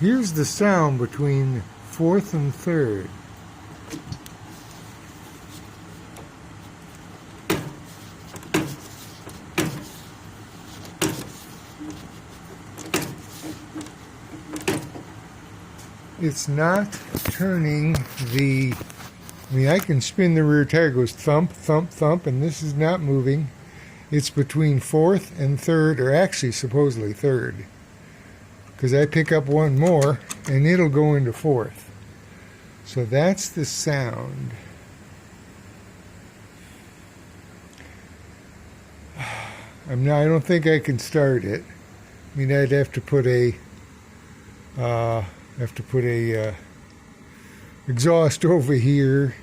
Here's the sound between fourth and third. It's not turning the, I mean, I can spin the rear tire, it goes thump, thump, thump, and this is not moving. It's between fourth and third, or actually supposedly third, because I pick up one more and it'll go into fourth. So that's the sound. I don't think I can start it. I mean, I'd have to put a exhaust over here.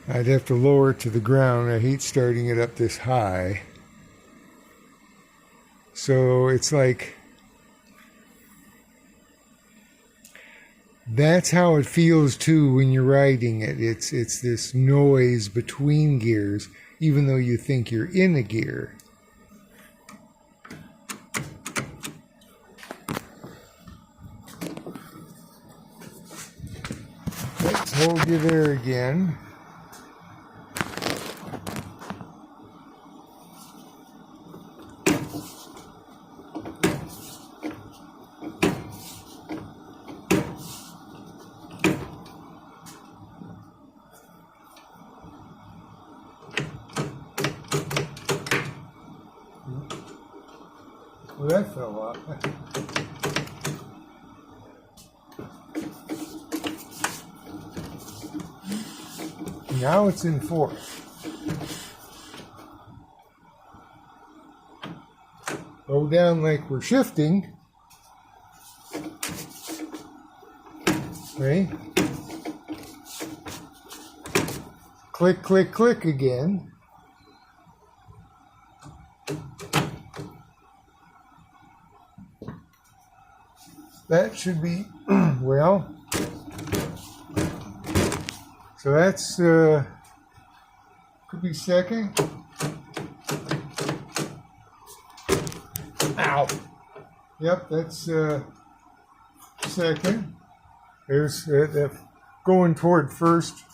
I'd have to lower it to the ground. I hate starting it up this high. So it's like, that's how it feels too when you're riding it. It's this noise between gears, even though you think you're in a gear. Let's hold you there again. Well, that fell off. Now it's in fourth. Go down like we're shifting. Okay. Click, click, click again. That should be, well, so that's, could be second. Ow. Yep, that's second. There's going toward first.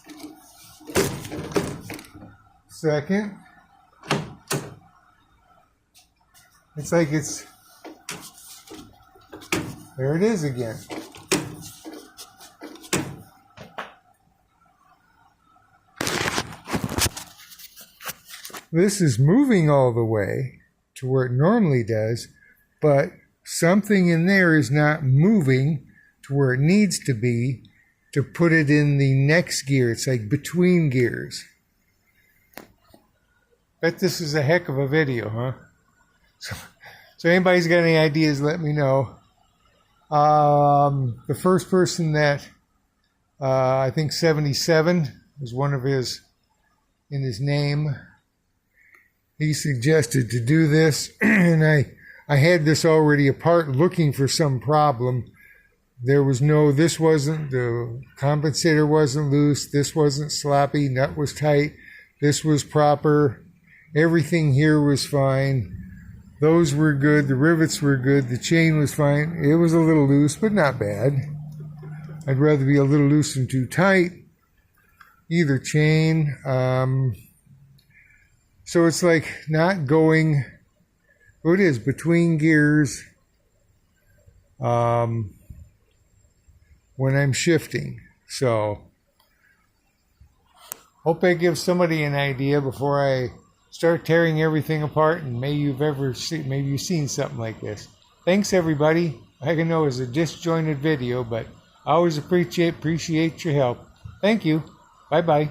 Second. It's like it's, there it is again. This is moving all the way to where it normally does, but something in there is not moving to where it needs to be to put it in the next gear. It's like between gears. Bet this is a heck of a video, huh? So anybody's got any ideas, let me know. The first person that, I think 77 was one of his, in his name. He suggested to do this, and I had this already apart looking for some problem. There was no, this wasn't, the compensator wasn't loose, this wasn't sloppy, nut was tight, this was proper, everything here was fine. Those were good, the rivets were good, the chain was fine. It was a little loose, but not bad. I'd rather be a little loose than too tight. Either chain. So it's like not going, oh, it is, between gears when I'm shifting. So hope that gives somebody an idea before I start tearing everything apart, and maybe you've seen something like this. Thanks everybody. I know it's a disjointed video, but I always appreciate your help. Thank you. Bye bye.